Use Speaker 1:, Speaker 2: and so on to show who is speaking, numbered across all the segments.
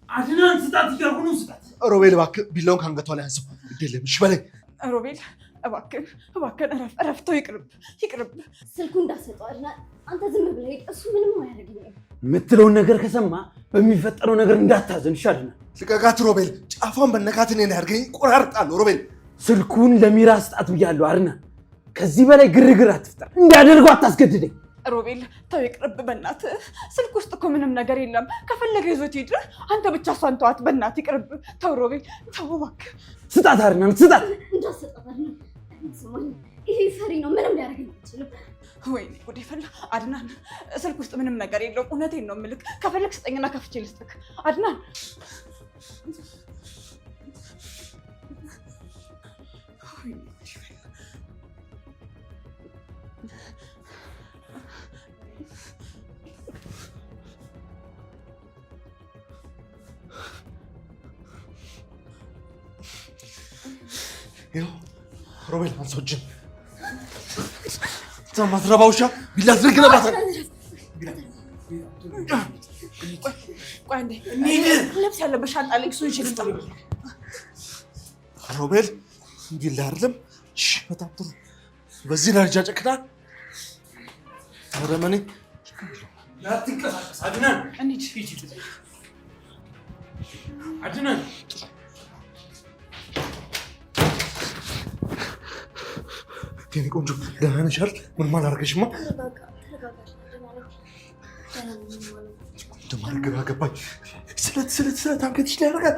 Speaker 1: አድናን ስጣት ይያልኩ ነው ስጣት።
Speaker 2: ሮቤል እባክህ ቢላውን ካንገቷ ላይ አንሳው። ግዴለም እሺ በለኝ።
Speaker 3: ሮቤል እባክህ እረፍተው ይቅርብ።
Speaker 4: ስልኩ እንዳሰጠው አድናን አንተ ዝም ብለህ ሂድ። እሱ ምንም አያደርግልኝም።
Speaker 1: የምትለውን ነገር ከሰማ በሚፈጠረው ነገር እንዳታዘን ይሻልና።
Speaker 2: ልቀቃት ሮቤል። ጫፏን በነካት እኔን ያድርገኝ ቆራርጣለሁ። ሮቤል
Speaker 1: ስልኩን ለሚራ ስጣት ብያለሁ አድናን። ከዚህ በላይ ግርግር አትፍጠር። እንዲያደርገው አታስገድደኝ።
Speaker 3: ሮቤል ተው ይቅርብ በእናትህ። ስልክ ውስጥ እኮ ምንም ነገር የለም። ከፈለገ ይዞት ሂድ። አንተ ብቻ እሷን ተዋት በእናትህ። ይቅርብ። ተው ሮቤል ተው እባክህ።
Speaker 1: ስጣት አድናን ስጣት።
Speaker 4: እንዳሰጣት አድናን። ስማኝ ይሄ ፈሪ ነው። ምንም ሊያደርገኝ አይችልም።
Speaker 3: ወይኔ ጉዴ ፈላ። አድናን ስልክ ውስጥ ምንም ነገር የለውም። እውነቴን ነው የምልክ። ከፈለግ ስጠኝና ከፍቼ ልስጥክ። አድናን
Speaker 2: ሮቤል አንሳው እጅን። ማትረባ ውሻ ቢላ ትነግረባት።
Speaker 3: ቆይ አንዴ ልብስ ያለበት ሻንጣ ላይ እሱን ይችል ልጣ።
Speaker 2: ሮቤል ቢላ አይደለም። እሺ በጣም ጥሩ። በዚህ ደረጃ ጨክና ወረመኔ
Speaker 1: ላትንቀሳቀስ አድናን።
Speaker 3: እንሂድ
Speaker 1: አድናን
Speaker 2: የኔ ቆንጆ ደህና ነሽ አይደል? ምንም አላደረገሽማ? ግራ ገባኝ። ስለት አንገትሽ ላይ ያደርጋል።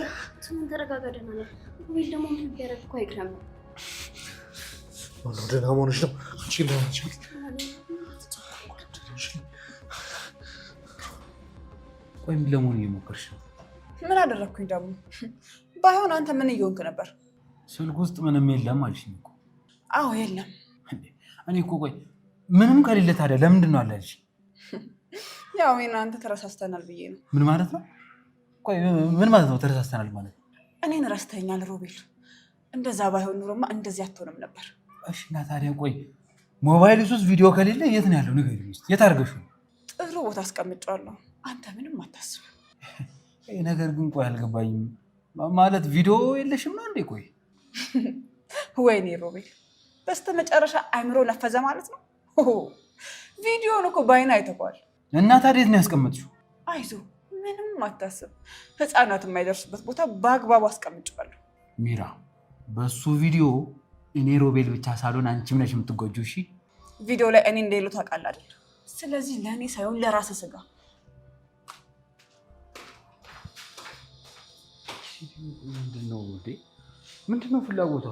Speaker 4: ተረጋጋ። ደህና ነኝ። ሮቤል ደግሞ ምን ቢያደርግ እኮ አይግረም ነው።
Speaker 2: ደህና መሆንሽ ነው። አንቺ ደህና ነሽ?
Speaker 1: ቆይ ምን ለመሆን እየሞከርሽ ነው?
Speaker 3: ምን አደረግኩኝ ደግሞ? ባይሆን አንተ ምን እየሆንክ ነበር?
Speaker 1: ስልክ ውስጥ ምንም የለም አልሽኝ እኮ።
Speaker 3: አዎ የለም።
Speaker 1: እኔ እኮ ቆይ ምንም ከሌለ ታዲያ ለምንድን ነው አላለሽ?
Speaker 3: ያው እናንተ ተረሳስተናል ብዬ ነው።
Speaker 1: ምን ማለት ነው? ቆይ ምን ማለት ነው ተረሳስተናል ማለት?
Speaker 3: እኔን ረስተኛል ሮቤል። እንደዛ ባይሆን ኑሮማ እንደዚህ አትሆንም ነበር።
Speaker 1: እሺ እና ታዲያ ቆይ ሞባይል ውስጥ ቪዲዮ ከሌለ የት ነው ያለው? ንገሪኝ እስኪ። የት አድርገሽው?
Speaker 3: ጥሩ ቦታ አስቀምጫለሁ። አንተ ምንም አታስብ።
Speaker 1: ይሄ ነገር ግን ቆይ አልገባኝም። ማለት ቪዲዮ የለሽም ነው እንዴ? ቆይ
Speaker 3: ወይኔ ሮቤል በስተመጨረሻ አይምሮ ነፈዘ ማለት ነው። ቪዲዮን እኮ በአይን አይተኳል።
Speaker 1: እና ታዲያ የት ነው ያስቀመጥሽው?
Speaker 3: አይዞ ምንም አታስብ። ህፃናት የማይደርሱበት ቦታ በአግባቡ አስቀምጫለሁ።
Speaker 1: ሚራ በሱ ቪዲዮ እኔ ሮቤል ብቻ ሳልሆን አንቺም ነሽ የምትጎጂው። እሺ
Speaker 3: ቪዲዮ ላይ እኔ እንደሌሉ ታውቃለህ አይደል? ስለዚህ ለእኔ ሳይሆን ለራስህ ስጋ።
Speaker 1: ምንድነው ፍላጎቷ?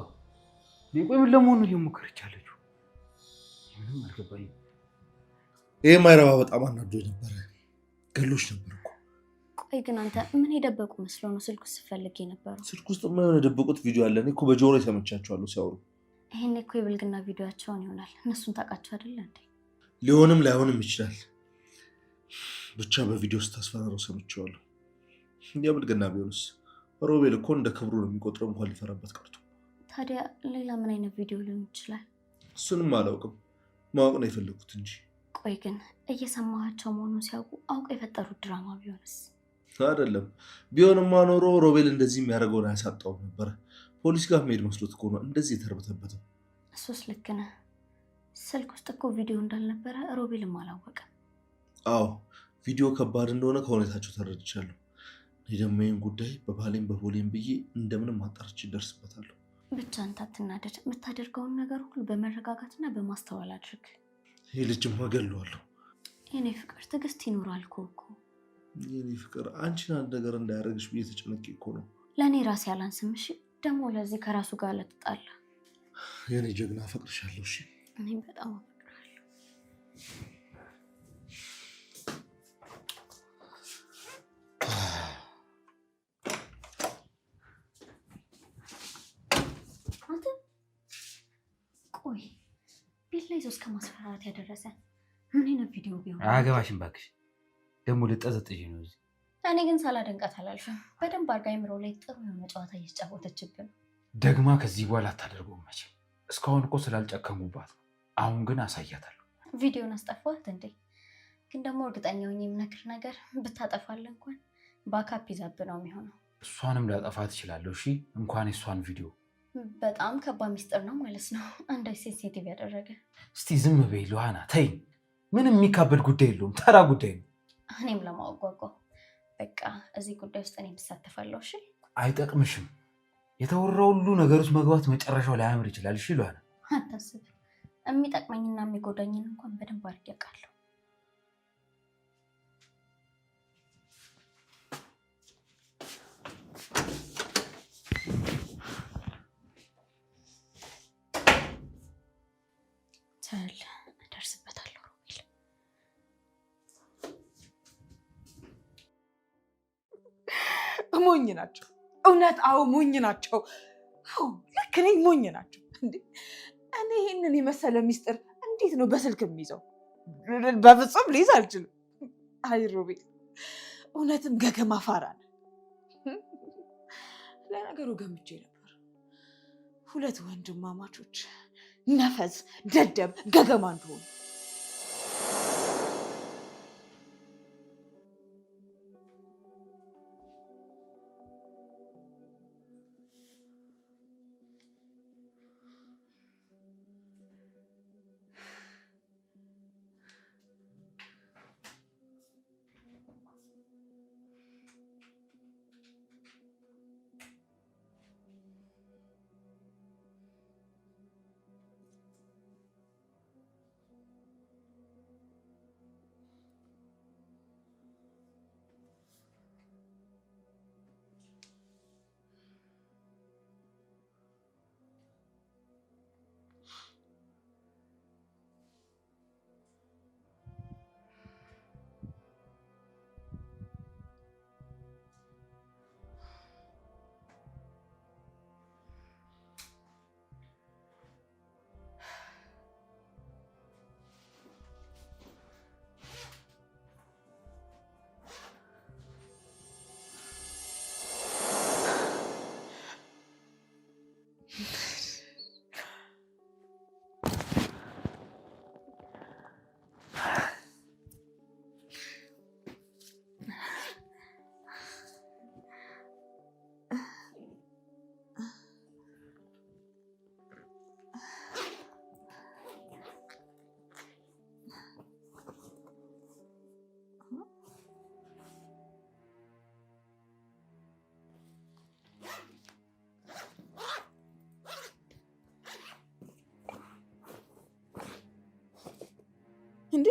Speaker 1: ቆይ ምን ለመሆኑ እየሞከረች ያለችው? ምንም አልገባኝም።
Speaker 2: ይሄ ማይረባ በጣም አናዶኝ ነበረ። ገሎች ነበር እኮ።
Speaker 4: ቆይ ግን አንተ ምን የደበቁ መስለው ነው ስልኩ ስትፈልግ የነበረው?
Speaker 2: ስልክ ውስጥ የሆነ የደበቁት ቪዲዮ አለ። እኔ እኮ በጆሮ ሰምቻቸዋለሁ ሲያወሩ።
Speaker 4: ይሄን እኮ የብልግና ቪዲዮአቸውን ይሆናል። እነሱን ታውቃቸው አይደል እንዴ?
Speaker 2: ሊሆንም ላይሆንም ይችላል። ብቻ በቪዲዮ ስታስፈራረው ሰምቼዋለሁ። የብልግና ቢሆንስ ሮቤል እኮ እንደ ክብሩ ነው የሚቆጥረው፣ እንኳን ሊፈራበት ቀርቶ።
Speaker 4: ታዲያ ሌላ ምን አይነት ቪዲዮ ሊሆን ይችላል?
Speaker 2: እሱንም አላውቅም። ማወቅ ነው የፈለኩት እንጂ።
Speaker 4: ቆይ ግን እየሰማሃቸው መሆኑን ሲያውቁ አውቀው የፈጠሩት ድራማ ቢሆንስ?
Speaker 2: አይደለም። ቢሆንማ ኖሮ ሮቤል እንደዚህ የሚያደርገውን አያሳጣውም ነበረ። ፖሊስ ጋር መሄድ መስሎት እኮ ነው እንደዚህ የተርበተበተው።
Speaker 4: እሱስ ልክ ነህ። ስልክ ውስጥ እኮ ቪዲዮ እንዳልነበረ ሮቤልም አላወቀም።
Speaker 2: አዎ ቪዲዮ ከባድ እንደሆነ ከሁኔታቸው ተረድቻለሁ። እኔ ደግሞ ይህን ጉዳይ በባሌም በቦሌም ብዬ እንደምንም አጣርቼ እደርስበታለሁ።
Speaker 4: ብቻ አንተ አትናደድ። የምታደርገውን ነገር ሁሉ በመረጋጋትና በማስተዋል አድርግ።
Speaker 2: ይህ ልጅማ እገለዋለሁ።
Speaker 4: የኔ ፍቅር ትዕግስት ይኖራል እኮ።
Speaker 2: የኔ ፍቅር አንቺን አንድ ነገር እንዳያደርግሽ ብዬ ተጨነቄ እኮ ነው።
Speaker 4: ለእኔ ራሴ አላንስምሽ ደግሞ ለዚህ ከራሱ ጋር ለትጣላ።
Speaker 2: የኔ ጀግና አፈቅርሻለሁ። እሺ
Speaker 4: እኔም በጣም አፈቅራለሁ። አንተ ቆይ ቢላ ይዞ እስከ ማስፈራራት ያደረሰ ምን አይነት ቪዲዮ ቢሆን?
Speaker 1: አያገባሽም እባክሽ። ደግሞ ልጠዘጥሽ ነው እዚህ።
Speaker 4: እኔ ግን ሳላደንቃት አላልፍም። በደንብ አድርጋ አይምሮ ላይ ጥሩ የሆነ ጨዋታ እየተጫወተችብን።
Speaker 1: ደግማ ከዚህ በኋላ አታደርገውም መቼም። እስካሁን እኮ ስላልጨከሙባት ነው። አሁን ግን አሳያታለሁ።
Speaker 4: ቪዲዮን አስጠፋት እንዴ? ግን ደግሞ እርግጠኛ ሆኜ የምነግርህ ነገር ብታጠፋልህ እንኳን ባካፕ ይዛብ ነው የሚሆነው።
Speaker 1: እሷንም ላጠፋት እችላለሁ። እሺ እንኳን የሷን ቪዲዮ።
Speaker 4: በጣም ከባድ ሚስጥር ነው ማለት ነው። አንድ ሴንሲቲቭ ያደረገ።
Speaker 1: እስቲ ዝም በይ ሉሃና ተይ። ምንም የሚካበድ ጉዳይ የለውም፣ ተራ ጉዳይ ነው።
Speaker 4: እኔም ለማወጓጓው በቃ እዚህ ጉዳይ ውስጥ እኔም እሳተፋለሁ። እሺ
Speaker 1: አይጠቅምሽም። የተወራው ሁሉ ነገሮች መግባት መጨረሻው ላያምር ይችላል። እሺ ሉሃና
Speaker 4: አታስብ። የሚጠቅመኝና የሚጎዳኝን እንኳን በደንብ አድርጌ አውቃለሁ። እደርስበታለሁ ሮቤል።
Speaker 3: ሞኝ ናቸው እውነት። አዎ ሞኝ ናቸው። ልክ ነኝ፣ ሞኝ ናቸው። እንዴ እኔ ይህንን የመሰለ ሚስጥር እንዴት ነው በስልክ የሚይዘው? በፍጹም ሊይዝ አልችልም። አይ ሮቤል እውነትም ገገማ ፋራ ነህ። ለነገሩ ገምቼ ነበር። ሁለት ወንድማማቾች ነፈዝ፣ ደደብ፣ ገገማ እንደሆኑ። እንዴ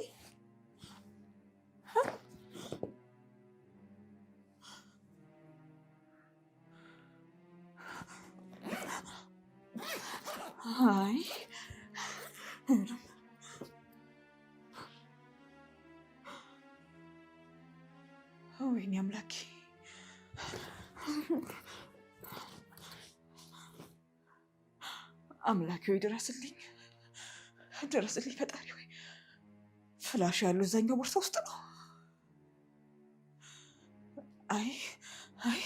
Speaker 3: አይ ወይኔ አምላኬ። አምላኬ ወይ ድረስልኝ፣ ድረስልኝ ፈጣሪ ወይ። ፍላሽ ያለው እዛኛው ቦርሳ ውስጥ ነው። አይ አይ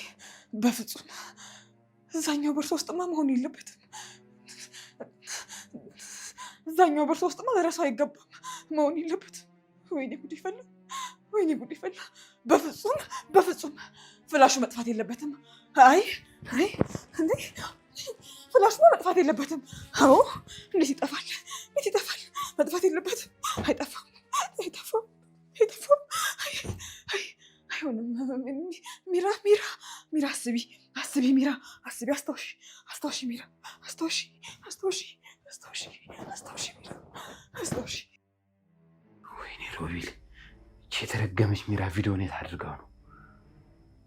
Speaker 3: በፍጹም እዛኛው ቦርሳ ውስጥማ መሆን የለበትም። እዛኛው ቦርሳ ውስጥማ ለራሱ አይገባም፣ መሆን የለበትም። ወይኔ ጉድ ይፈላ፣ ወይኔ ጉድ ይፈላ። በፍጹም በፍጹም ፍላሹ መጥፋት የለበትም። አይ አይ እንዴ ፍላሹ መጥፋት የለበትም። አዎ እንዴት ይጠፋል? እንዴት ይጠፋል? መጥፋት የለበትም። አይጠፋም አይጠፋም አይጠፋም። አይሆንም። ሚራ ሚራ ሚራ አስቢ አስቢ ሚራ አስቢ። አስታውሺ አስታውሺ ሚራ አስታውሺ አስታውሺ አስታውሺ አስታውሺ ሚራ አስታውሺ።
Speaker 1: ወይኔ ሮቤል የተረገመች ሚራ ቪዲዮን የት አድርጋው ነው?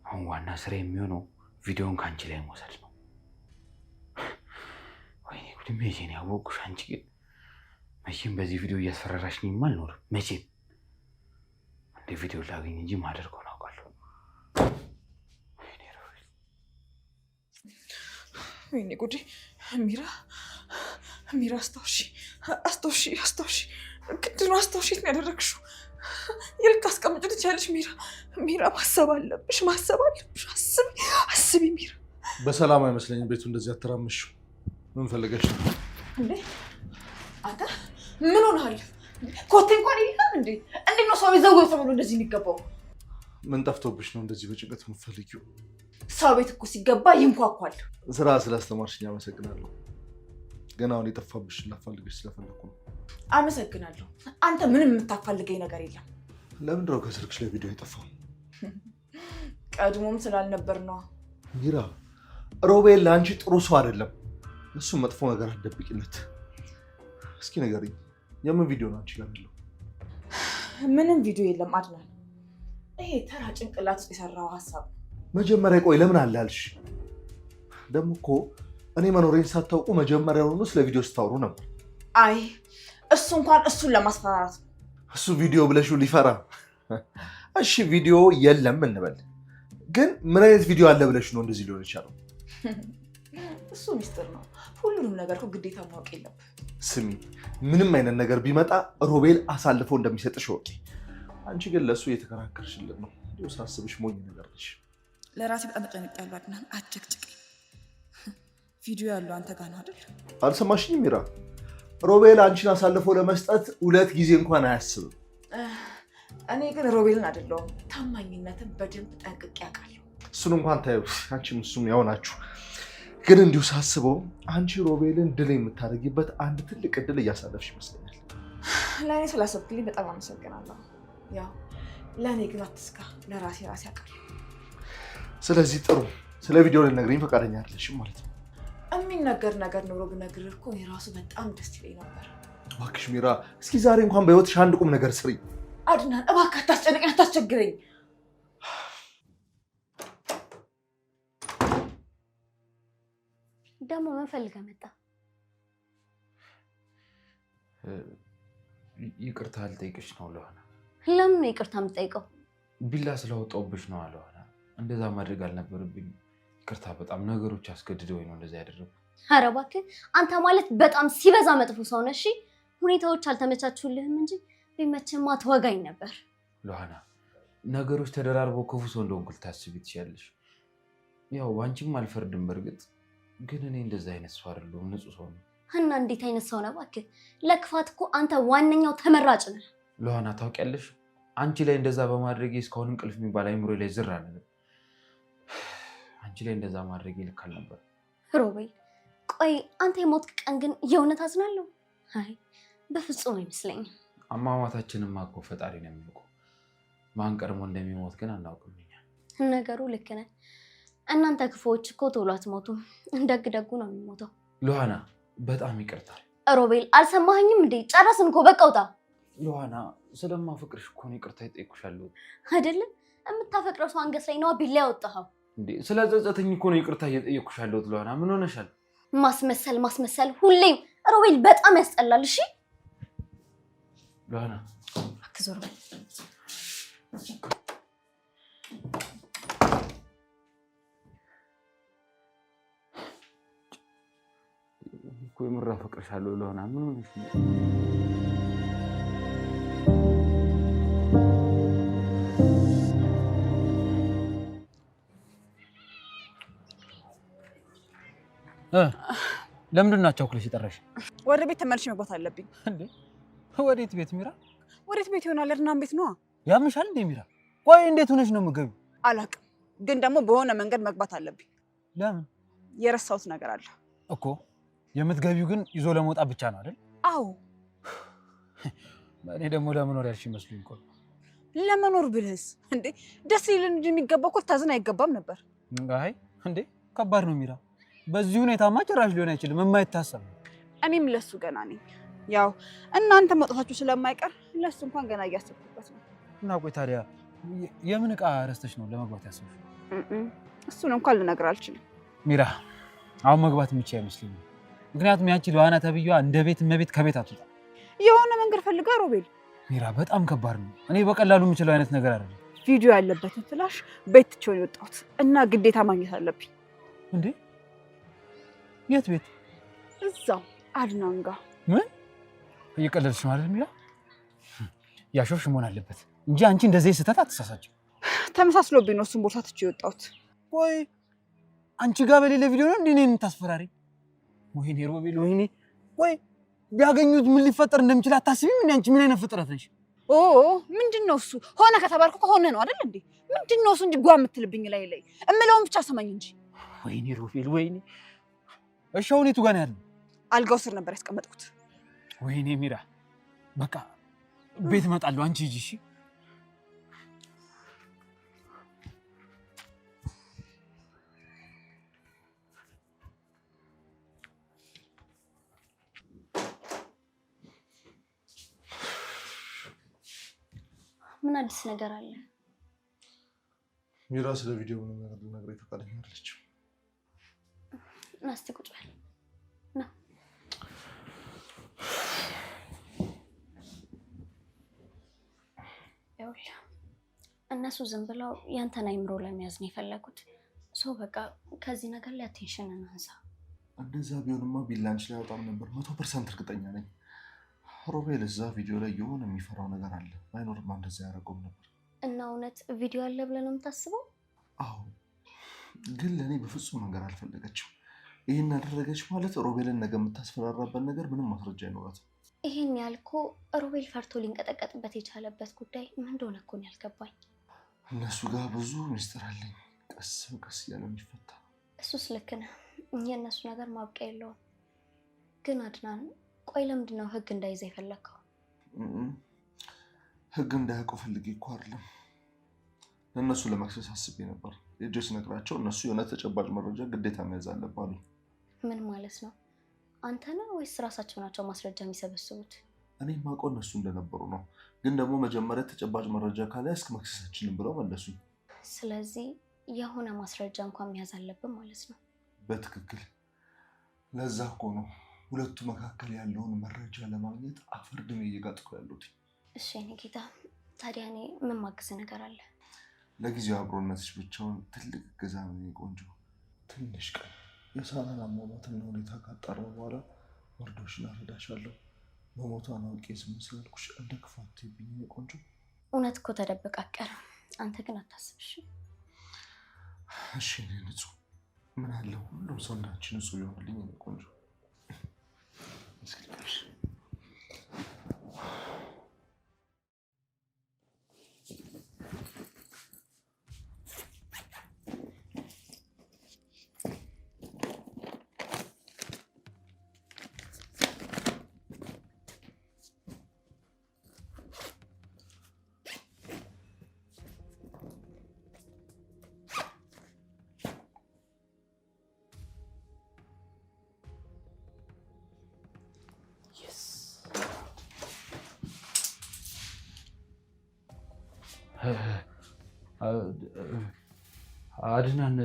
Speaker 1: አሁን ዋና ስራ የሚሆነው ቪዲዮን ከአንቺ ላይ መውሰድ ነው። ወይኔ ጉድ! መቼም ያወቅኩሽ አንቺ ግን መቼም በዚህ ቪዲዮ እያስፈራራሽኝማ አልኖርም። መቼም እንደ ቪዲዮ ላገኝ እንጂ ማደርገውን አውቃለሁ። ወይኔ ሮቤል፣
Speaker 3: ወይኔ ጉድ! ሚራ ሚራ አስታውሺ አስታውሺ አስታውሺ። ግድ ነው አስታውሺ። የት ነው ያደረግሽው? የልታስቀምጪ ትችያለሽ ሚራ። ሚራ ማሰብ አለብሽ፣ ማሰብ አለብሽ። አስቢ አስቢ ሚራ።
Speaker 2: በሰላም አይመስለኝም ቤቱ እንደዚህ አተራመሽው። ምን ፈልገሽ ነው
Speaker 3: እንዴ? አንተ ምን ሆነሃል? ኮቴ እንኳን የለም እንዴ? እንዴት ነው ሰው ይዘው ተብሎ እንደዚህ የሚገባው?
Speaker 2: ምን ጠፍቶብሽ ነው እንደዚህ በጭንቀት የምትፈልጊው?
Speaker 3: ሰው ቤት እኮ ሲገባ ይንኳኳል።
Speaker 2: ስራ ስላስተማርሽኝ አመሰግናለሁ። ግን አሁን የጠፋብሽን ላፋልግሽ ስለፈለኩ ነው።
Speaker 3: አመሰግናለሁ። አንተ ምንም የምታፋልገኝ ነገር የለም።
Speaker 2: ለምንድን ነው ከስልክሽ ላይ ቪዲዮ የጠፋው?
Speaker 3: ቀድሞም ስላልነበር ነው።
Speaker 2: ሚራ፣ ሮቤል ለአንቺ ጥሩ ሰው አይደለም። እሱ መጥፎ ነገር አትደብቂለት። እስኪ ንገሪኝ፣ የምን ቪዲዮ ነው አንቺ ጋር ያለው?
Speaker 3: ምንም ቪዲዮ የለም አድናን። ይሄ ተራ ጭንቅላት ውስጥ የሰራው ሀሳብ።
Speaker 2: መጀመሪያ ቆይ ለምን አለ ያልሽ? ደግሞ እኮ እኔ መኖሬን ሳታውቁ መጀመሪያውኑ ስለ ቪዲዮ ስታወሩ ነበር።
Speaker 3: አይ እሱ እንኳን እሱን ለማስፈራራት ነው።
Speaker 2: እሱ ቪዲዮ ብለሽው ሊፈራ። እሺ ቪዲዮ የለም እንበል፣ ግን ምን አይነት ቪዲዮ አለ ብለሽ ነው እንደዚህ ሊሆን ይችላል?
Speaker 3: እሱ ሚስጥር ነው። ሁሉንም ነገር እኮ ግዴታ ማወቅ የለብህ።
Speaker 2: ስሚ፣ ምንም አይነት ነገር ቢመጣ ሮቤል አሳልፎ እንደሚሰጥሽ ወቂ። አንቺ ግን ለእሱ እየተከራከርሽልን ነው። እንዲሁ ሳስብሽ ሞኝ ነገር ነሽ።
Speaker 3: ለራሴ በጣም ተጨንቄያለሁ አድናን። አትጨቅጭቀኝ። ቪዲዮ ያለው አንተ ጋር ነው አይደል?
Speaker 2: አልሰማሽኝም ሚራ? ሮቤል አንቺን አሳልፎ ለመስጠት 2 ጊዜ እንኳን አያስብም።
Speaker 3: እኔ ግን ሮቤልን አይደለሁም። ታማኝነትን በደንብ ጠንቅቄ አውቃለሁ።
Speaker 2: እሱን እንኳን ታዩ፣ አንቺም እሱም ያው ናችሁ። ግን እንዲሁ ሳስበው አንቺ ሮቤልን ድል የምታደርጊበት አንድ ትልቅ እድል እያሳለፍሽ ይመስለኛል።
Speaker 3: ለእኔ ስላሰብክልኝ በጣም አመሰግናለሁ። ያው ለእኔ ግን አትስጋ፣ ለራሴ አውቃለሁ።
Speaker 2: ስለዚህ ጥሩ፣ ስለ ቪዲዮ ልነግረኝ ፈቃደኛ አይደለሽም ማለት ነው?
Speaker 3: የሚነገር ነገር ኖሮ ብነግርህ እኮ እኔ ራሱ በጣም ደስ ይለኝ ነበር።
Speaker 2: እባክሽ ሚራ፣ እስኪ ዛሬ እንኳን በህይወትሽ አንድ ቁም ነገር ስሪ።
Speaker 3: አድናን እባክህ አታስጨንቀኝ፣ አታስቸግረኝ።
Speaker 4: ደግሞ ምን ፈልገህ መጣ?
Speaker 1: ይቅርታ ልጠይቅሽ ነው ለሆነ።
Speaker 4: ለምን ነው ይቅርታ የምጠይቀው?
Speaker 1: ቢላ ስለወጣሁብሽ ነው አለሆነ። እንደዛ ማድረግ አልነበረብኝ። ይቅርታ፣ በጣም ነገሮች አስገድደውኝ ነው እንደዛ ያደረኩት።
Speaker 4: ኧረ እባክህ አንተ ማለት በጣም ሲበዛ መጥፎ ሰው ነህ። እሺ ሁኔታዎች አልተመቻቹልህም እንጂ ቢመችማ ትወጋኝ ነበር።
Speaker 1: ለሆነ ነገሮች ተደራርበው ክፉ ሰው እንደሆንኩ ልታስቢ ትችያለሽ። ያው አንቺም አልፈርድም በእርግጥ፣ ግን እኔ እንደዛ አይነት ሰው አይደለሁም። ንጹህ ሰው ነው።
Speaker 4: እና እንዴት አይነት ሰው ነህ እባክህ? ለክፋት እኮ አንተ ዋነኛው ተመራጭ ነህ።
Speaker 1: ለሆነ ታውቂያለሽ፣ አንቺ ላይ እንደዛ በማድረጌ እስካሁን እንቅልፍ የሚባል አይምሮ ላይ ዝር አለ። አንቺ ላይ እንደዛ ማድረጌ ልክ አልነበር።
Speaker 4: ሮቤል፣ ቆይ አንተ የሞትክ ቀን ግን የእውነት አዝናለሁ? አይ በፍጹም አይመስለኝም።
Speaker 1: አሟሟታችንማ እኮ ፈጣሪ ነው የሚያውቀው። ማን ቀድሞ እንደሚሞት ግን አናውቅም እኛ።
Speaker 4: ነገሩ ልክ ነህ። እናንተ ክፉዎች እኮ ቶሎ አትሞቱም። ደግ ደጉ ነው የሚሞተው።
Speaker 1: ሉሃና በጣም ይቅርታል።
Speaker 4: ሮቤል አልሰማኸኝም እንዴ? ጨረስን እኮ በቃ ውጣ።
Speaker 1: ሉሃና ስለማፈቅርሽ እኮ ነው ይቅርታ ይጠይቁሻለሁ።
Speaker 4: አይደለም የምታፈቅረው ሰው አንገት ላይ ነው ቢላ ያወጣኸው
Speaker 1: እንዴ? ስለጸጸተኝ እኮ ነው ይቅርታ እየጠየቅኩሻለሁ። ሉሃና ምን ሆነሻል?
Speaker 4: ማስመሰል ሁሌም ሮቤል በጣም ያስጠላል። እሺ
Speaker 1: ሉሃና
Speaker 4: አክዞር በል።
Speaker 1: እኮ የምር አፈቅርሻለሁ ሉሃና ምን ሆነሽ ነው?
Speaker 5: ለምንድን ነው ቸኩለሽ የጠራሽ?
Speaker 3: ወደ ቤት ተመልሼ መግባት አለብኝ።
Speaker 5: እንዴ ወዴት ቤት ሚራ?
Speaker 3: ወዴት ቤት ይሆናል? እርናም ቤት ነዋ።
Speaker 5: ያምሻል እንዴ ሚራ? ቆይ እንዴት ሆነሽ ነው የምትገቢው?
Speaker 3: አላውቅም፣ ግን ደግሞ በሆነ መንገድ መግባት አለብኝ።
Speaker 5: ለምን?
Speaker 3: የረሳሁት ነገር አለ
Speaker 5: እኮ። የምትገቢው ግን ይዞ ለመውጣት ብቻ ነው አይደል?
Speaker 3: አዎ።
Speaker 5: እኔ ደግሞ ለመኖር ያልሽ ይመስሉኝ እኮ።
Speaker 3: ለመኖር ብልህስ እንዴ? ደስ ሊልን እንጂ የሚገባው እኮ ታዝን አይገባም ነበር።
Speaker 5: አይ እንዴ ከባድ ነው ሚራ። በዚህ ሁኔታማ ጭራሽ ሊሆን አይችልም፣ የማይታሰብ።
Speaker 3: እኔም ለሱ ገና ነኝ። ያው እናንተ መውጣታችሁ ስለማይቀር ለሱ እንኳን ገና እያሰብኩበት ነው።
Speaker 5: እና ቆይ ታዲያ የምን ዕቃ ረስተሽ ነው ለመግባት ያሰብሽ?
Speaker 3: እሱን እንኳን ልነግር አልችልም
Speaker 5: ሚራ። አሁን መግባት የምችል አይመስለኝም። ምክንያቱም ያቺ ሉሃና ተብዬዋ እንደ ቤት እመቤት ከቤት አትወጣ።
Speaker 3: የሆነ መንገድ ፈልጋ ሮቤል።
Speaker 5: ሚራ በጣም ከባድ ነው። እኔ በቀላሉ የምችለው አይነት ነገር አይደለም።
Speaker 3: ቪዲዮ ያለበትን ፍላሽ ቤት ትቼው የወጣሁት እና ግዴታ ማግኘት አለብኝ።
Speaker 5: እንዴ የት ቤት?
Speaker 3: እዛው አድናን ጋር።
Speaker 5: ምን እየቀለድሽ ማለት ሚራ? ያሾፍሽ መሆን አለበት እንጂ አንቺ እንደዚህ ስህተት አትሳሳች።
Speaker 3: ተመሳስሎብኝ ነው እሱን ቦርሳ ትቼው የወጣሁት።
Speaker 5: ቆይ አንቺ ጋር በሌለ ቪዲዮ ነው እንዴ እኔን የምታስፈራሪ? ወይኔ ሮቤል ወይኔ። ቆይ ቢያገኙት ምን ሊፈጠር እንደሚችል አታስቢም? እንዴ አንቺ ምን አይነት ፍጥረት ነሽ?
Speaker 3: ኦ ምንድን ነው እሱ? ሆነ ከተባልኩ ከሆነ ነው አይደል እንዴ? ምንድን ነው እሱ እንጂ ጓ የምትልብኝ ላይ እምለውን ብቻ ሰማኝ እንጂ።
Speaker 5: ወይኔ ሮቤል ወይኔ። እሺ አሁን የቱ ጋር ነው ያለው?
Speaker 3: አልጋው ስር ነበር ያስቀመጥኩት።
Speaker 5: ወይኔ ሚራ በቃ ቤት እመጣለሁ፣ አንቺ ሂጂ እሺ።
Speaker 4: ምን አዲስ ነገር አለ?
Speaker 2: ሚራ ስለ ቪዲዮ ምንም ነገር ልነግረኝ ፈቃደኛ አይደለችም።
Speaker 4: ና እስኪ ቁጭ በል ና። ይኸውልህ እነሱ ዝም ብለው ያንተን አይምሮ ለመያዝ ነው የፈለጉት። ሰው በቃ ከዚህ ነገር ላይ አቴንሽን እናንሳ።
Speaker 2: እንደዛ ቢሆንማ ቢላንች ላይ አወጣም ነበር። 100% እርግጠኛ ነኝ። ሮቤል እዛ ቪዲዮ ላይ የሆነ የሚፈራው ነገር አለ። ባይኖርማ እንደዛ ያደረገውም ነበር።
Speaker 4: እና እውነት ቪዲዮ አለ ብለህ ነው የምታስበው?
Speaker 2: አዎ፣ ግን ለእኔ በፍጹም ነገር አልፈለገችም። ይህን አደረገች ማለት ሮቤልን ነገ የምታስፈራራበት ነገር ምንም ማስረጃ አይኖራትም።
Speaker 4: ይህን ያልኮ ሮቤል ፈርቶ ሊንቀጠቀጥበት የቻለበት ጉዳይ ምን እንደሆነ እኮ ነው ያልገባኝ።
Speaker 2: እነሱ ጋር ብዙ ሚስጥር አለኝ፣ ቀስ በቀስ እያለ የሚፈታ።
Speaker 4: እሱስ ልክ ነህ። የእነሱ ነገር ማብቂያ የለውም። ግን አድናን፣ ቆይ ለምንድን ነው ህግ እንዳይዘ የፈለግከው?
Speaker 2: ህግ እንዳያውቁ ፈልጌ እኮ አይደለም፣ ለእነሱ ለመክሰስ አስቤ ነበር። የእጄ ስነግራቸው እነሱ የሆነ ተጨባጭ መረጃ ግዴታ መያዝ አለባሉ።
Speaker 4: ምን ማለት ነው? አንተ ነህ ወይስ ራሳቸው ናቸው ማስረጃ የሚሰበስቡት?
Speaker 2: እኔ የማውቀው እነሱ እንደነበሩ ነው። ግን ደግሞ መጀመሪያ ተጨባጭ መረጃ ካልያዝክ መክሰሳችንን ብለው መለሱኝ።
Speaker 4: ስለዚህ የሆነ ማስረጃ እንኳን መያዝ አለብን ማለት ነው።
Speaker 2: በትክክል። ለዛ እኮ ነው ሁለቱ መካከል ያለውን መረጃ ለማግኘት አፈር ድሜ እየጋጥኩ ያሉት።
Speaker 4: እሺ የኔ ጌታ፣ ታዲያ እኔ ምን ማግዝ ነገር አለ?
Speaker 2: ለጊዜው አብሮነትሽ ብቻውን ትልቅ እገዛ ነው ቆንጆ። ትንሽ ቀን የሳራን አሟሟትና ሁኔታ ካጣራ በኋላ ወርዶሽን አረዳሻለሁ። መሞቷን አውቄ ዝም ስላልኩሽ እንደ ክፋት ትይብኝ ቆንጆ።
Speaker 4: እውነት እኮ ተደብቃ አትቀርም። አንተ ግን አታስብሽ።
Speaker 2: እሺ እኔ ንጹህ ምን አለ ሁሉም ሰው እንዳንቺ ንጹህ ይሆንልኝ ቆንጆ።
Speaker 1: አድናን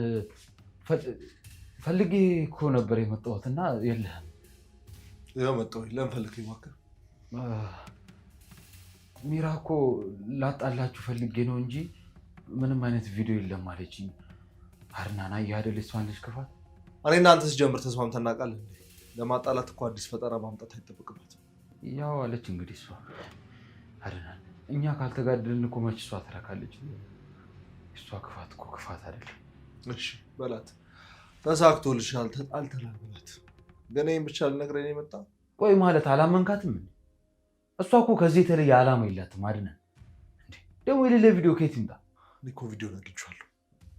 Speaker 1: ፈልጌ እኮ ነበር የመጣሁት እና የለህም።
Speaker 2: ያው መጣሁ። ለምን ፈልገኝ እባክህ?
Speaker 1: ሚራ እኮ ላጣላችሁ ፈልጌ ነው እንጂ ምንም አይነት ቪዲዮ የለም አለችኝ። አድናን አየህ አይደል እሷን ልጅ ክፋት።
Speaker 2: እኔ እናንተ ስጀምር ተስማምተን እናውቃለን። ለማጣላት እኮ አዲስ ፈጠራ ማምጣት አይጠበቅበትም።
Speaker 1: ያው አለች እንግዲህ እሷ። አድናን እኛ ካልተጋደልን እኮ መች እሷ ትረካለች። እሷ ክፋት እኮ ክፋት አይደለም።
Speaker 2: እሺ በላት፣ ተሳክቶልሻል፣ ተጣልተናል በላት። ግን ይህን ብቻ ልነግረኝ ነው የመጣው?
Speaker 1: ቆይ ማለት አላመንካትም? እሷ እኮ ከዚህ የተለየ ዓላማ የላትም። አድናን ደግሞ የሌለ ቪዲዮ ከየት ይምጣ?
Speaker 2: እኔ እኮ ቪዲዮን አግኝቼዋለሁ።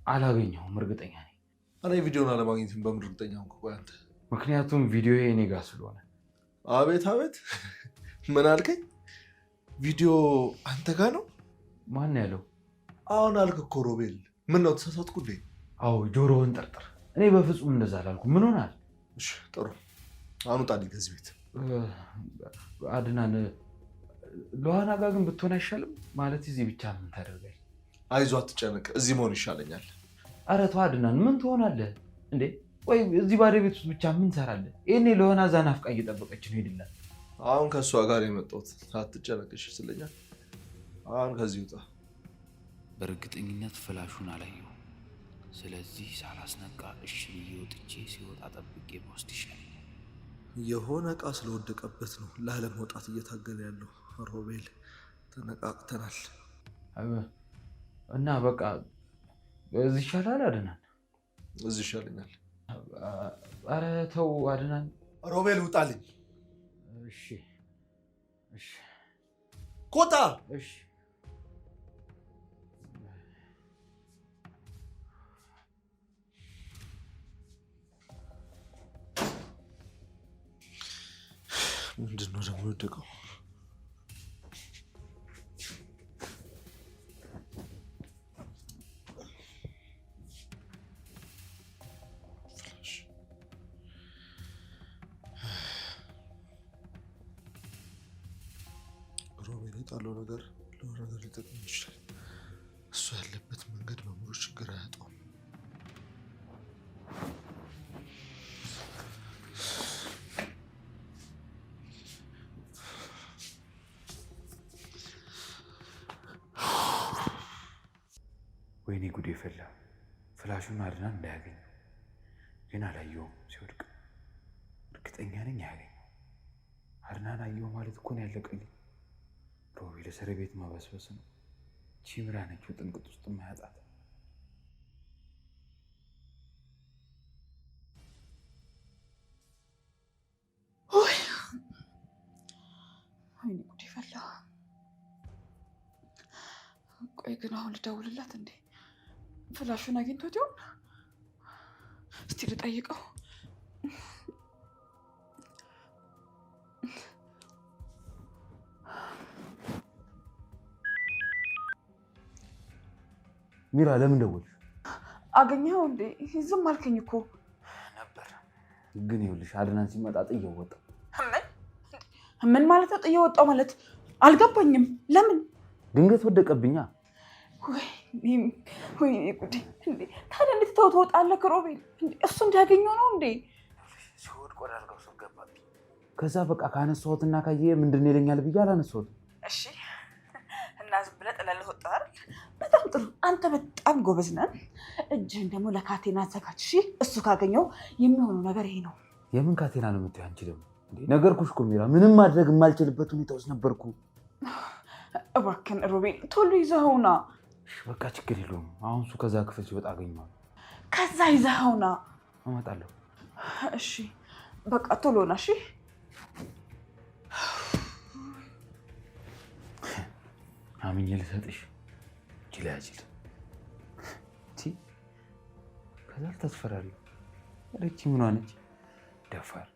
Speaker 1: አላገኘሁም፣ እርግጠኛ ነኝ።
Speaker 2: እኔ ቪዲዮን አለማግኘትም በምን እርግጠኛ ሆንክ? ቆይ አንተ።
Speaker 1: ምክንያቱም ቪዲዮ እኔ ጋር ስለሆነ።
Speaker 2: አቤት አቤት፣ ምን አልከኝ? ቪዲዮ አንተ ጋር ነው?
Speaker 1: ማን ያለው?
Speaker 2: አሁን አልክ እኮ ሮቤል። ምን ነው ተሳሳትኩ እንዴ?
Speaker 1: አዎ ጆሮህን ጠርጥር። እኔ በፍጹም እንደዛ አላልኩም። ምን ሆናል?
Speaker 2: እሺ ጥሩ፣ አሁን ውጣልኝ ከዚህ ቤት።
Speaker 1: አድናን ለዋና ጋር ግን ብትሆን አይሻልም? ማለት እዚህ ብቻ ምን ታደርጋለህ?
Speaker 2: አይዞህ አትጨነቅ፣ እዚህ መሆን ይሻለኛል።
Speaker 1: ኧረ ተው አድናን፣ ምን ትሆናለህ እንዴ? ቆይ እዚህ ባዶ ቤት ውስጥ ብቻ ምን ትሰራለህ? ይሄኔ ለዋና እዛ ናፍቃ እየጠበቀች ነው። ሄድላት።
Speaker 2: አሁን ከእሷ ጋር የመጣሁት አትጨነቅ እሺ ስለኛል። አሁን ከዚህ ውጣ።
Speaker 1: በእርግጠኝነት ፍላሹን አላየሁም። ስለዚህ ሳላስነቃ እሺ ብዬ ወጥቼ ሲወጣ ጠብቄ በውስጥ ይሻለኛል።
Speaker 2: የሆነ እቃ ስለወደቀበት ነው ላለመውጣት እየታገለ ያለው ሮቤል። ተነቃቅተናል
Speaker 1: እና በቃ እዚህ ይሻላል። አድናን
Speaker 2: እዚህ ይሻለኛል።
Speaker 1: ኧረ ተው አድናን።
Speaker 2: ሮቤል ውጣልኝ።
Speaker 1: እሺ እሺ
Speaker 2: ኮታ
Speaker 1: እሺ
Speaker 2: ምንድን ነው ደግሞ የወደቀው? ሮቤል የጣለው ነገር ለሆነ ነገር ሊጠቅም ይችላል። እሱ ያለበት መንገድ በሙሉ ችግር አያጣውም።
Speaker 1: ወይኔ ጉዴ ፈላ። ፍላሹን አድናን እንዳያገኝ ግን አላየውም። ሲወድቅ እርግጠኛ ነኝ አያገኘው። አድናን አየው ማለት እኮ ነው ያለቀልኝ። ሮቤል እስር ቤት ማበስበስ ነው። ቺምራ ነችው ጥንቅጥ ውስጥ ማያጣት።
Speaker 3: ወይኔ ጉዴ ፈላ። ቆይ ግን አሁን ልደውልላት እንዴ? ፍላሹን አግኝቶት ይሆን? እስቲ ልጠይቀው።
Speaker 1: ሚራ ለምን ደወልሽ?
Speaker 3: አገኘኸው እንዴ? ዝም አልከኝ እኮ
Speaker 1: ነበር። ግን ይኸውልሽ አድናን ሲመጣ ጥዬው ወጣሁ።
Speaker 3: ምን ማለት ነው ጥዬው ወጣሁ ማለት? አልገባኝም። ለምን?
Speaker 1: ድንገት ወደቀብኛ።
Speaker 3: ወይኔ ጉዴ! እንዴ ታዲያ እንዴት ተው ትወጣለህ? ሮቤል እሱ እንዲያገኘው ነው እንዴ?
Speaker 1: ሲወድቅ ወደ አልጋው ስር ገባብኝ። ከዛ በቃ ካነሳሁትና ካየህ ምንድን ነው ይለኛል ብዬ አላነሳሁትም።
Speaker 3: እሺ እና ዝም ብለህ ጥለህ ወጣህ አይደል? በጣም ጥሩ። አንተ በጣም ጎበዝ ነህ። እጅህን ደግሞ ለካቴና አዘጋጅ። እሺ እሱ ካገኘው የሚሆነው ነገር ይሄ ነው።
Speaker 1: የምን ካቴና ነው የምትይው አንቺ ደግሞ? ነገርኩሽ እኮ ሚራ፣ ምንም ማድረግ የማልችልበት ሁኔታ ውስጥ ነበርኩ።
Speaker 3: እባክህን ሮቤል ቶሎ ይዘኸውና።
Speaker 1: በቃ ችግር የለውም። አሁን እሱ ከዛ ክፍል ሲወጣ አገኘዋለሁ።
Speaker 3: ከዛ ይዘኸውና
Speaker 1: እመጣለሁ።
Speaker 3: እሺ በቃ ቶሎ ና። እሺ
Speaker 1: አምኜ ልሰጥሽ ጅላጅል ከዛ ልታስፈራሪ። ረቺ ምን ሆነች? ደፋር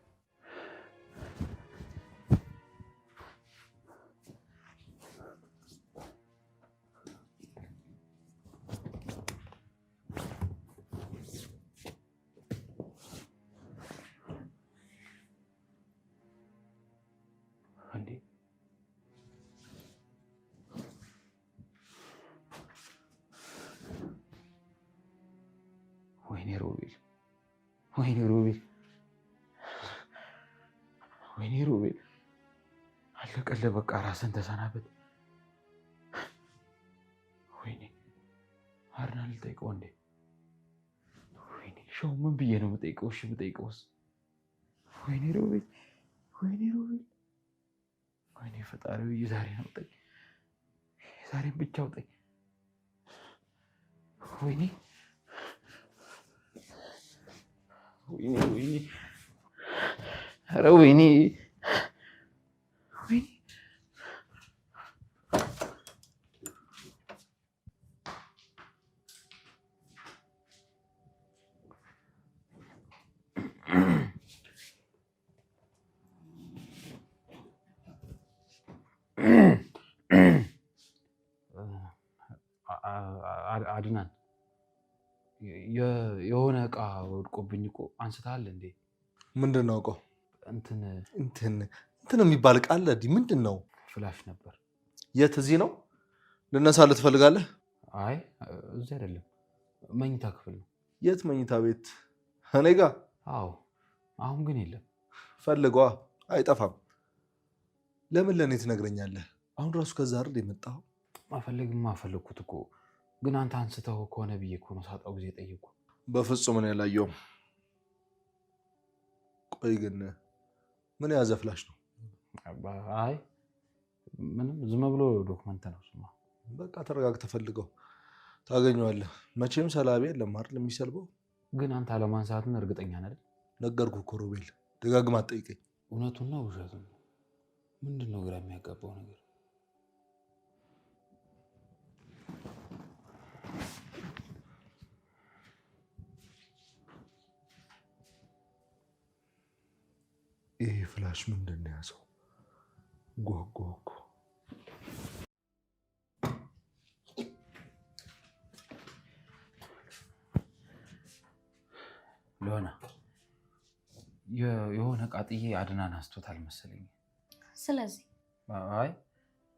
Speaker 1: ወይኔ ሮቤል አለቀልህ። በቃ ራስን ተሰናበት። ወይኔ አድናን ልጠይቀው እንዴ? ወይኔ ሸው ምን ብዬ ነው የምጠይቀው? እሺ የምጠይቀውስ? ወይኔ ሮቤል ወይኔ ፈጣሪው የዛሬን አውጣኝ፣ የዛሬን ብቻ አውጣኝ። ወይኔ ኧረ ወይኔ አድናን የሆነ እቃ ወድቆብኝ እኮ አንስተሃል እንዴ?
Speaker 2: ምንድን ነው እቃው?
Speaker 1: እንትን
Speaker 2: የሚባል እቃ አለ። ምንድን ነው?
Speaker 1: ፍላሽ ነበር።
Speaker 2: የት? እዚህ ነው? ልነሳልህ ትፈልጋለህ?
Speaker 1: አይ እዚህ አይደለም፣ መኝታ ክፍል ነው።
Speaker 2: የት መኝታ ቤት? እኔ ጋ?
Speaker 1: አዎ። አሁን ግን የለም።
Speaker 2: ፈልገዋ፣ አይጠፋም። ለምን ለእኔ ትነግረኛለህ? አሁን ራሱ ከዛ አይደል የመጣኸው?
Speaker 1: ማፈለግማ ፈለግኩት እኮ፣ ግን አንተ አንስተው ከሆነ ብዬ እኮ ነው ሳጣው ጊዜ ጠየቅኩ።
Speaker 2: በፍጹም እኔ አላየሁም። ቆይ ግን ምን የያዘ ፍላሽ ነው?
Speaker 1: አይ ምንም፣ ዝም ብሎ ዶክመንት ነው። ስማ
Speaker 2: በቃ ተረጋግተህ ፈልገው፣ ታገኘዋለህ። መቼም ሰላቢ የለም አይደል የሚሰልበው።
Speaker 1: ግን አንተ አለማንሳትን እርግጠኛ ነህ?
Speaker 2: ነገርኩህ እኮ ሮቤል፣ ደጋግማ አትጠይቀኝ።
Speaker 1: እውነቱን ነው ውሸቱን? ምንድን ነው ግራ የሚያጋባው ነገር?
Speaker 2: ይሄ ፍላሽ ምንድን ነው ያዘው? ጎጎ
Speaker 1: ሎና የሆነ ቃጥዬ አድናን አንስቶታል መሰለኝ።
Speaker 4: ስለዚህ
Speaker 1: አይ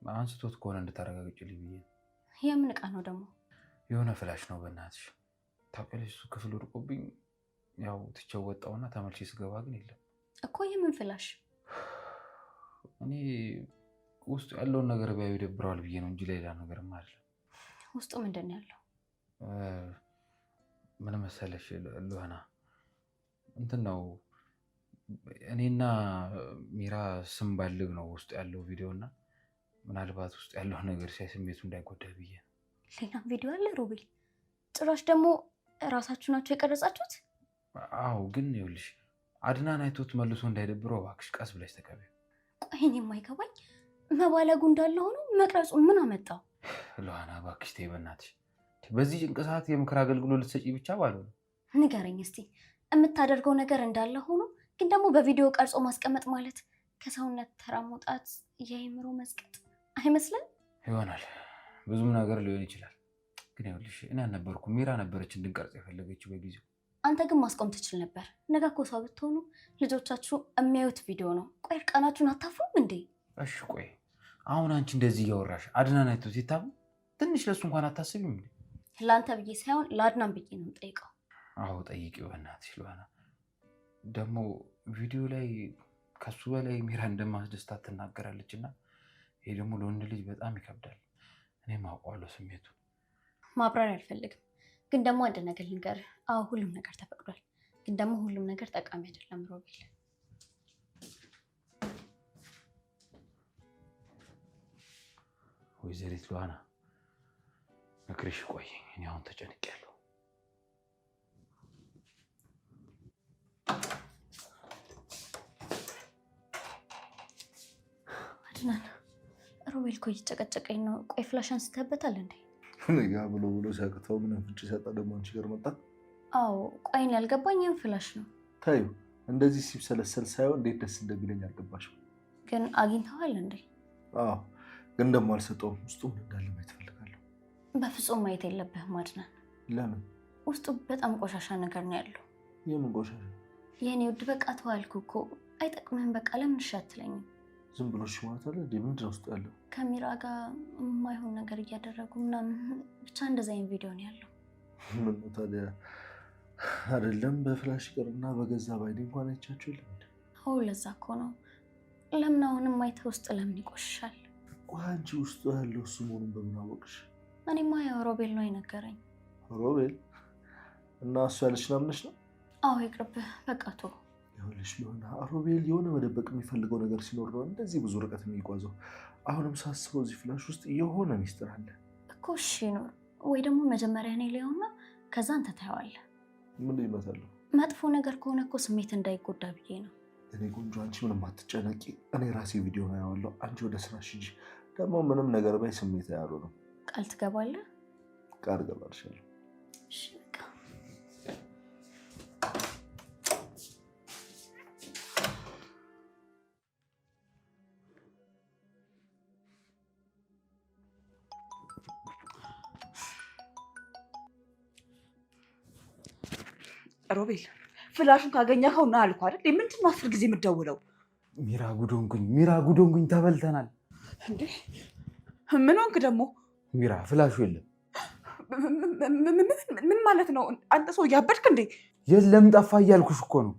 Speaker 1: አንስቶት ከሆነ እንድታረጋግጭልኝ ብዬ።
Speaker 4: የምን ዕቃ ነው ደግሞ?
Speaker 1: የሆነ ፍላሽ ነው በእናትሽ። ታውቂያለሽ እሱ ክፍል ወድቆብኝ ያው ትቼው ወጣሁና ተመልሼ ስገባ ግን የለም
Speaker 4: እኮ። የምን ፍላሽ?
Speaker 1: እኔ ውስጡ ያለውን ነገር ቢያዩ ይደብረዋል ብዬ ነው እንጂ ሌላ ነገርም አይደለም።
Speaker 4: ውስጡ ምንድን ነው ያለው?
Speaker 1: ምን መሰለሽ ሎና እንትን ነው እኔና ሚራ ስም ባልግ ነው ውስጡ ያለው ቪዲዮ እና ምናልባት ውስጡ ያለው ነገር ሲያይ ስሜቱ እንዳይጎዳል ብዬ ነው።
Speaker 4: ሌላ ቪዲዮ አለ ሮቤል? ጭራሽ ደግሞ እራሳችሁ ናቸው የቀረጻችሁት?
Speaker 1: አዎ፣ ግን ይኸውልሽ አድናን አይቶት መልሶ እንዳይደብረው እባክሽ ቀስ ብለሽ ተቀበይው።
Speaker 4: ቆይ እኔ የማይገባኝ መባለጉ እንዳለ ሆኖ መቅረጹ ምን አመጣው?
Speaker 1: ሎና እባክሽ ተይ በእናትሽ። በዚህ ጭንቅ ሰዓት የምክር አገልግሎት ልትሰጪ ብቻ ባልሆነ
Speaker 4: ንገረኝ እስቲ። የምታደርገው ነገር እንዳለ ሆኖ ግን ደግሞ በቪዲዮ ቀርጾ ማስቀመጥ ማለት ከሰውነት ተራ መውጣት፣ የአእምሮ መስቀጥ አይመስልም?
Speaker 1: ይሆናል፣ ብዙም ነገር ሊሆን ይችላል። ግን ይኸውልሽ እኔ አልነበርኩም፣ ሚራ ነበረች እንድንቀርጽ የፈለገችው በጊዜው።
Speaker 4: አንተ ግን ማስቆም ትችል ነበር። ነገ እኮ ሰው ብትሆኑ ልጆቻችሁ የሚያዩት ቪዲዮ ነው። ቆይ እርቃናችሁን አታፍሩም እንዴ?
Speaker 1: እሺ ቆይ አሁን አንቺ እንደዚህ እያወራሽ አድናን አይቶት ሲታሙ ትንሽ ለሱ እንኳን አታስቢም እንዴ?
Speaker 4: ለአንተ ብዬ ሳይሆን ለአድናን ብዬ ነው የምጠይቀው።
Speaker 1: አዎ ጠይቂው በእናትሽ ሎና። ደግሞ ቪዲዮ ላይ ከሱ በላይ ሚራ እንደማስደስታት ትናገራለች እና ይሄ ደግሞ ለወንድ ልጅ በጣም ይከብዳል። እኔም አውቀዋለሁ ስሜቱ።
Speaker 4: ማብራሪያ አልፈልግም። ግን ደግሞ አንድ ነገር ልንገርህ። አዎ ሁሉም ነገር ተፈቅዷል። ግን ደግሞ ሁሉም ነገር ጠቃሚ አይደለም ሮቤል።
Speaker 1: ወይዘሪት ሎና ምክርሽ ቆየኝ። እኔ አሁን ተጨንቄያለሁ።
Speaker 4: አድናን ሮቤል እኮ እየጨቀጨቀኝ ነው። ቆይ ፍላሽ አንስተህበታል እንዴ?
Speaker 2: እኔ ጋ ብሎ ሲያቅተው ምንም ፍንጭ ሲሰጣ ደግሞ አንቺ ጋር መጣ።
Speaker 4: አዎ ቆይን ያልገባኝ ይህን ፍላሽ ነው።
Speaker 2: ታዩ እንደዚህ ሲብሰለሰል ሳይሆን እንዴት ደስ እንደሚለኝ አልገባሽም?
Speaker 4: ግን አግኝተዋል እንዴ?
Speaker 2: አዎ ግን ደግሞ አልሰጠውም። ውስጡ ምን እንዳለ ማየት እፈልጋለሁ።
Speaker 4: በፍጹም ማየት የለብህም አድናን።
Speaker 2: ለምን?
Speaker 4: ውስጡ በጣም ቆሻሻ ነገር ነው ያለው።
Speaker 2: የምን ቆሻሻ?
Speaker 4: የኔ ውድ በቃ ተዋልኩ እኮ አይጠቅምህም። በቃ ለምን እሺ አትለኝም?
Speaker 2: ዝም ብሎ እሺ ማለት አለ እንዴ? ምንድን ነው ውስጡ ያለው?
Speaker 4: ከሚራ ጋር የማይሆን ነገር እያደረጉ ምናምን ብቻ እንደዛ አይነት ቪዲዮ ነው ያለው።
Speaker 2: ምን ነው ታዲያ አይደለም በፍላሽ ይቅርና በገዛ ባይኔ እንኳን አይቻችሁ የለም እንዴ?
Speaker 4: አዎ ለዛ እኮ ነው። ለምን አሁንም አይተህ ውስጥ ለምን ይቆሽሻል?
Speaker 2: ቆይ አንቺ ውስጡ ያለው እሱ መሆኑን በምን አወቅሽ?
Speaker 4: እኔማ ያው ሮቤል ነው የነገረኝ።
Speaker 2: ሮቤል? እና እሱ ያለሽ ናምነሽ ነው?
Speaker 4: አዎ ይቅርብህ በቃ ተው።
Speaker 2: ይኸውልሽ ሎና ሮቤል የሆነ መደበቅ የሚፈልገው ነገር ሲኖር ነው እንደዚህ ብዙ ርቀት የሚጓዘው። አሁንም ሳስበው እዚህ ፍላሽ ውስጥ የሆነ ሚስጥር አለ
Speaker 4: እኮ። እሺ ይኖር ወይ ደግሞ መጀመሪያ እኔ ላየውና ከዛ አንተ ታየዋለህ።
Speaker 2: ምን ይመታለሁ?
Speaker 4: መጥፎ ነገር ከሆነ እኮ ስሜት እንዳይጎዳ ብዬ ነው።
Speaker 2: እኔ ቆንጆ አንቺ ምንም አትጨነቂ። እኔ ራሴ ቪዲዮ ነው ያዋለው። አንቺ ወደ ስራሽ እንጂ ደግሞ ምንም ነገር ባይ ስሜት ያሉ ነው።
Speaker 4: ቃል ትገባለህ?
Speaker 2: ቃል ገባልሻለሁ።
Speaker 4: እሺ በቃ
Speaker 3: ሮቤል ፍላሹን ካገኘኸው ና አልኩህ አይደል? ምንድን ነው 10 ጊዜ የምትደውለው?
Speaker 1: ሚራ ጉዶንኩኝ ተበልተናል።
Speaker 3: እንዴ ምን ሆንክ ደግሞ?
Speaker 1: ሚራ ፍላሹ የለም።
Speaker 3: ምን ማለት ነው? አንተ ሰው እያበድክ እንዴ?
Speaker 1: የለም ጠፋ እያልኩሽ እኮ ነው።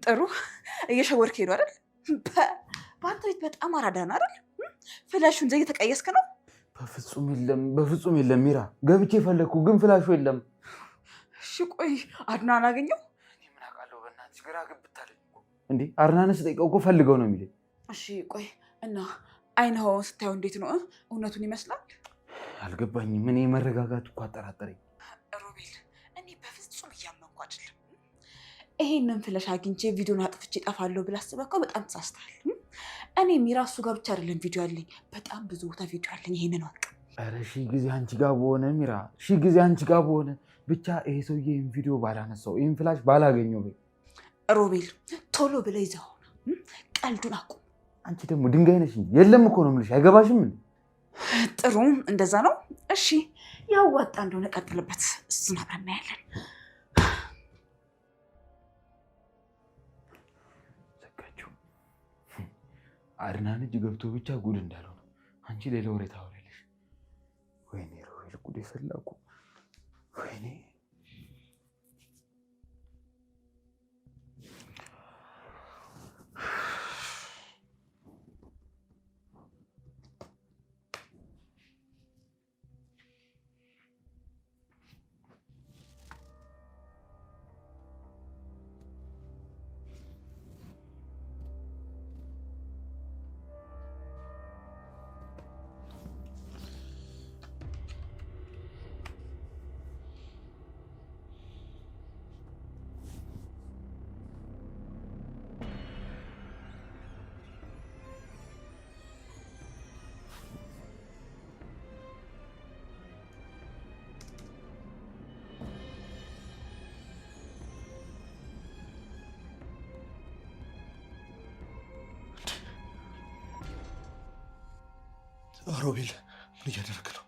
Speaker 3: ጥሩ እየሸወድክ ሄዱ አይደል? በአንተ ቤት በጣም አራዳን አይደል? ፍላሹን ዘይ እየተቀየስክ ነው።
Speaker 1: በፍጹም የለም ሚራ። ገብቼ ፈለግኩ ግን ፍላሹ የለም።
Speaker 3: እሺ ቆይ አድናን አገኘው?
Speaker 1: እኔ ምን አውቃለሁ በእናትሽ ግራ ገብታለኝ እኮ። እንዴ አድናንስ ጠይቀው እኮ ፈልገው ነው የሚለኝ።
Speaker 3: እሺ ቆይ እና አይንኸው ስታየው እንዴት ነው? እውነቱን ይመስላል?
Speaker 1: አልገባኝም። እኔ መረጋጋት እኮ አጠራጠረኝ።
Speaker 3: ሮቤል እኔ በፍጹም እያመንኩ አይደለም። ይሄንን ፍለሽ አግኝቼ ቪዲዮን አጥፍቼ እጠፋለሁ ብለህ አስበህ እኮ በጣም ተሳስተሃል። እኔ ሚራ እሱ ጋር ብቻ አይደለም ቪዲዮ አለኝ፣ በጣም ብዙ ቦታ ቪዲዮ አለኝ። ይሄንን አውቅ።
Speaker 1: ኧረ ሺህ ጊዜ አንቺ ጋር በሆነ ሚራ፣ ሺህ ጊዜ አንቺ ጋር በሆነ ብቻ ይሄ ሰውዬ ይህን ቪዲዮ ባላነሳው ይህን ፍላሽ ባላገኘው።
Speaker 3: ሮቤል ቶሎ ብለህ ይዘኸው ነው። ቀልዱን አቁም።
Speaker 1: አንቺ ደግሞ ድንጋይ ነሽ እንጂ የለም እኮ ነው የምልሽ። አይገባሽም እንዴ?
Speaker 3: ጥሩ እንደዛ ነው። እሺ ያዋጣ እንደሆነ ቀጥልበት። እሱን አብረን እናያለን።
Speaker 1: ዘጋችሁ። አድናን እጅ ገብቶ ብቻ ጉድ እንዳልሆነ አንቺ ሌላ ወሬ ታወሪያለሽ። ወይኔ ሮቤል ጉድ የፈላኩ ወይኔ
Speaker 2: ሮቤል ምን እያደረግ ነው?